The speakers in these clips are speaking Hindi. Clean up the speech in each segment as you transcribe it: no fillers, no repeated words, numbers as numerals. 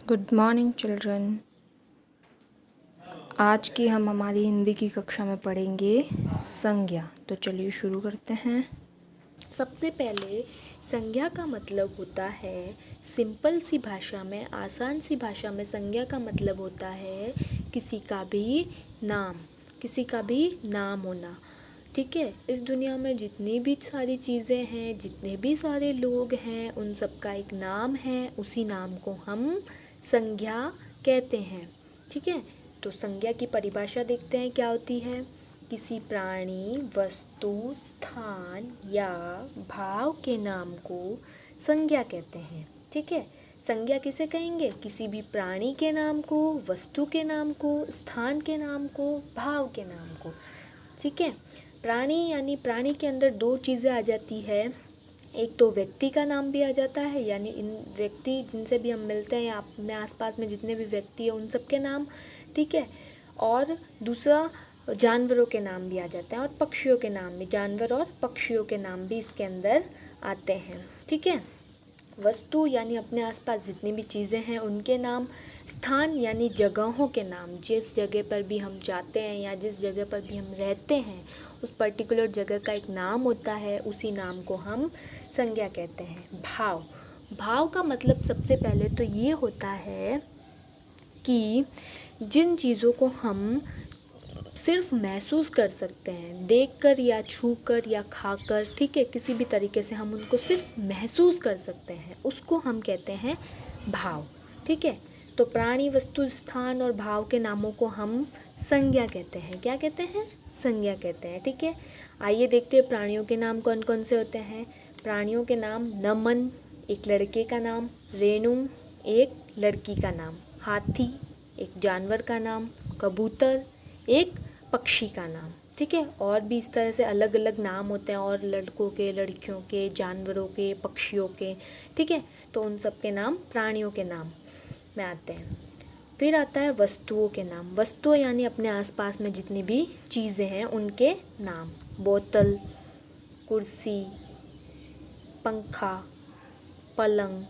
Good morning children. आज की हम हमारी हिंदी की कक्षा में पढ़ेंगे संज्ञा। तो चलिए शुरू करते हैं। सबसे पहले संज्ञा का मतलब होता है, सिंपल सी भाषा में, आसान सी भाषा में संज्ञा का मतलब होता है किसी का भी नाम होना। ठीक है, इस दुनिया में जितनी भी सारी चीज़ें हैं, जितने भी सारे लोग हैं, उन सब का एक नाम है। उसी नाम को हम संज्ञा कहते हैं। ठीक है, तो संज्ञा की परिभाषा देखते हैं क्या होती है। किसी प्राणी, वस्तु, स्थान या भाव के नाम को संज्ञा कहते हैं। ठीक है, संज्ञा किसे कहेंगे? किसी भी प्राणी के नाम को, वस्तु के नाम को, स्थान के नाम को, भाव के नाम को। ठीक है, प्राणी यानी प्राणी के अंदर दो चीज़ें आ जाती है। एक तो व्यक्ति का नाम भी आ जाता है, यानी इन व्यक्ति जिनसे भी हम मिलते हैं या अपने आसपास में जितने भी व्यक्ति हैं उन सब के नाम। ठीक है, और दूसरा जानवरों के नाम भी आ जाते हैं और पक्षियों के नाम भी, जानवर और पक्षियों के नाम भी इसके अंदर आते हैं। ठीक है, वस्तु यानी अपने आसपास जितनी भी चीज़ें हैं उनके नाम। स्थान यानी जगहों के नाम, जिस जगह पर भी हम जाते हैं या जिस जगह पर भी हम रहते हैं उस पर्टिकुलर जगह का एक नाम होता है, उसी नाम को हम संज्ञा कहते हैं। भाव का मतलब सबसे पहले तो ये होता है कि जिन चीज़ों को हम सिर्फ महसूस कर सकते हैं, देखकर या छूकर या खाकर, ठीक है, किसी भी तरीके से हम उनको सिर्फ महसूस कर सकते हैं, उसको हम कहते हैं भाव। ठीक है, तो प्राणी, वस्तु, स्थान और भाव के नामों को हम संज्ञा कहते हैं। क्या कहते हैं? संज्ञा कहते हैं। ठीक है, आइए देखते हैं प्राणियों के नाम कौन कौन से होते हैं। प्राणियों के नाम: नमन, एक लड़के का नाम; रेणु, एक लड़की का नाम; हाथी, एक जानवर का नाम; कबूतर, एक पक्षी का नाम। ठीक है, और भी इस तरह से अलग अलग नाम होते हैं, और लड़कों के, लड़कियों के, जानवरों के, पक्षियों के। ठीक है, तो उन सब के नाम प्राणियों के नाम में आते हैं। फिर आता है वस्तुओं के नाम। वस्तु यानी अपने आसपास में जितनी भी चीज़ें हैं उनके नाम। बोतल, कुर्सी, पंखा, पलंग।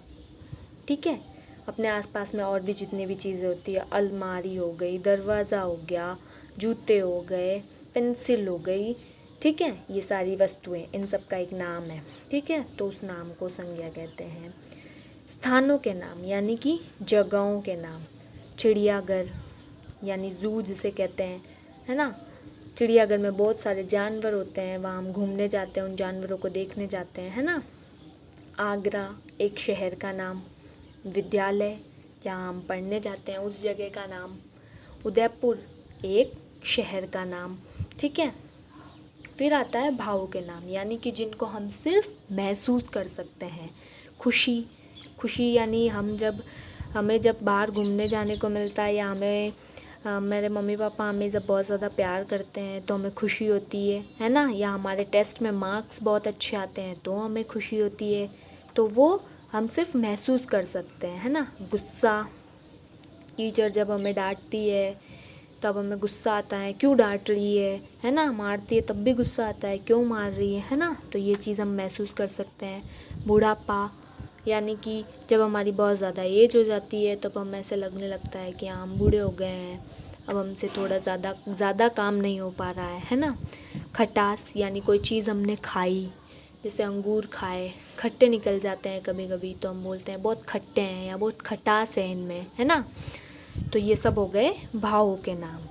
ठीक है, अपने आसपास में और भी जितनी भी चीज़ें होती है, अलमारी हो गई, दरवाज़ा हो गया, जूते हो गए, पेंसिल हो गई। ठीक है, ये सारी वस्तुएं, इन सब का एक नाम है। ठीक है, तो उस नाम को संज्ञा कहते हैं। स्थानों के नाम यानी कि जगहों के नाम। चिड़ियाघर यानी ज़ू जिसे कहते हैं, है ना। चिड़ियाघर में बहुत सारे जानवर होते हैं, वहाँ हम घूमने जाते हैं, उन जानवरों को देखने जाते हैं, है ना। आगरा, एक शहर का नाम। विद्यालय, जहाँ हम पढ़ने जाते हैं उस जगह का नाम। उदयपुर, एक शहर का नाम। ठीक है, फिर आता है भावों के नाम, यानी कि जिनको हम सिर्फ महसूस कर सकते हैं। खुशी यानी हमें जब बाहर घूमने जाने को मिलता है, या मेरे मम्मी पापा हमें जब बहुत ज़्यादा प्यार करते हैं तो हमें खुशी होती है ना। या हमारे टेस्ट में मार्क्स बहुत अच्छे आते हैं तो हमें खुशी होती है। तो वो हम सिर्फ महसूस कर सकते हैं, है ना। गुस्सा, टीचर जब हमें डांटती है तब हमें गुस्सा आता है, क्यों डांट रही है ना। मारती है तब भी गुस्सा आता है, क्यों मार रही है ना। तो ये चीज़ हम महसूस कर सकते हैं। बुढ़ापा यानी कि जब हमारी बहुत ज़्यादा एज हो जाती है तब हमें ऐसे लगने लगता है कि हम बूढ़े हो गए हैं, अब हमसे थोड़ा ज़्यादा काम नहीं हो पा रहा है ना। खटास यानी कोई चीज़ हमने खाई, जैसे अंगूर खाए, खट्टे निकल जाते हैं कभी कभी, तो हम बोलते हैं बहुत खट्टे हैं या बहुत खटास है इनमें, है ना। तो ये सब हो गए भावों के नाम।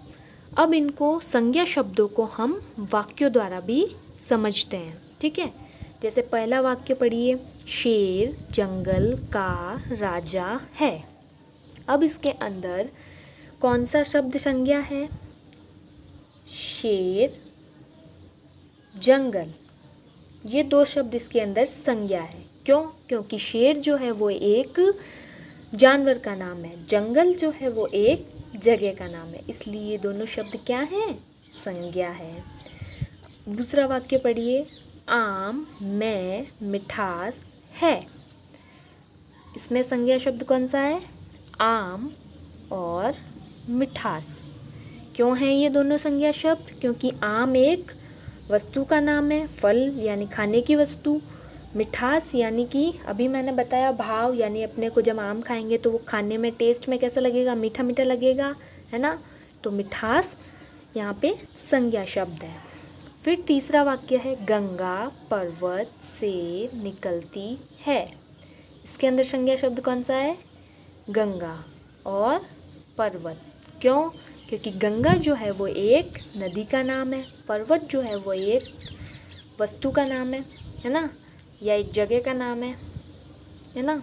अब इनको, संज्ञा शब्दों को हम वाक्यों द्वारा भी समझते हैं। ठीक है, जैसे पहला वाक्य पढ़िए, शेर जंगल का राजा है। अब इसके अंदर कौन सा शब्द संज्ञा है? शेर, जंगल, ये दो शब्द इसके अंदर संज्ञा है। क्यों? क्योंकि शेर जो है वो एक जानवर का नाम है, जंगल जो है वो एक जगह का नाम है, इसलिए ये दोनों शब्द क्या हैं? संज्ञा है। दूसरा वाक्य पढ़िए, आम में मिठास है। इसमें संज्ञा शब्द कौन सा है? आम और मिठास। क्यों है ये दोनों संज्ञा शब्द? क्योंकि आम एक वस्तु का नाम है, फल यानी खाने की वस्तु, मिठास यानी कि अभी मैंने बताया भाव, यानी अपने को जब आम खाएंगे तो वो खाने में टेस्ट में कैसा लगेगा, मीठा मीठा लगेगा, है ना। तो मिठास यहाँ पे संज्ञा शब्द है। फिर तीसरा वाक्य है गंगा पर्वत से निकलती है। इसके अंदर संज्ञा शब्द कौन सा है, गंगा और पर्वत। क्यों, क्योंकि गंगा जो है वो एक नदी का नाम है, पर्वत जो है वो एक वस्तु का नाम है ना, या एक जगह का नाम है ना।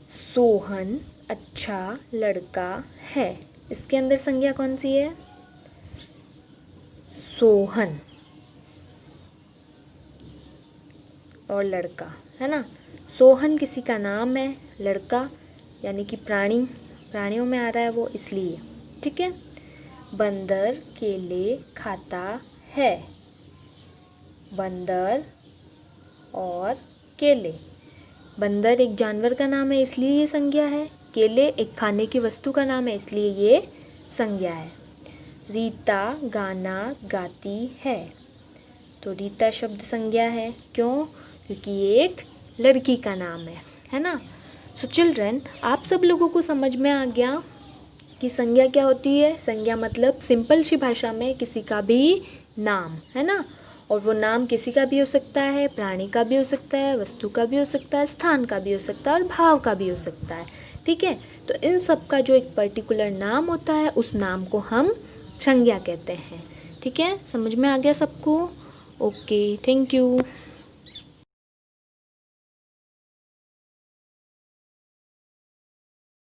सोहन अच्छा लड़का है, इसके अंदर संज्ञा कौन सी है, सोहन और लड़का, है ना। सोहन किसी का नाम है, लड़का यानी कि प्राणियों में आ रहा है वो, इसलिए, ठीक है। बंदर केले खाता है, बंदर और केले, बंदर एक जानवर का नाम है इसलिए ये संज्ञा है, केले एक खाने की वस्तु का नाम है इसलिए ये संज्ञा है। रीता गाना गाती है, तो रीता शब्द संज्ञा है, क्यों, क्योंकि ये एक लड़की का नाम है ना। सो चिल्ड्रन, आप सब लोगों को समझ में आ गया कि संज्ञा क्या होती है। संज्ञा मतलब सिंपल सी भाषा में किसी का भी नाम, है ना। और वो नाम किसी का भी हो सकता है, प्राणी का भी हो सकता है, वस्तु का भी हो सकता है, स्थान का भी हो सकता है और भाव का भी हो सकता है, ठीक है। तो इन सब का जो एक पर्टिकुलर नाम होता है उस नाम को हम संज्ञा कहते हैं, ठीक है। समझ में आ गया सबको? Okay, thank you.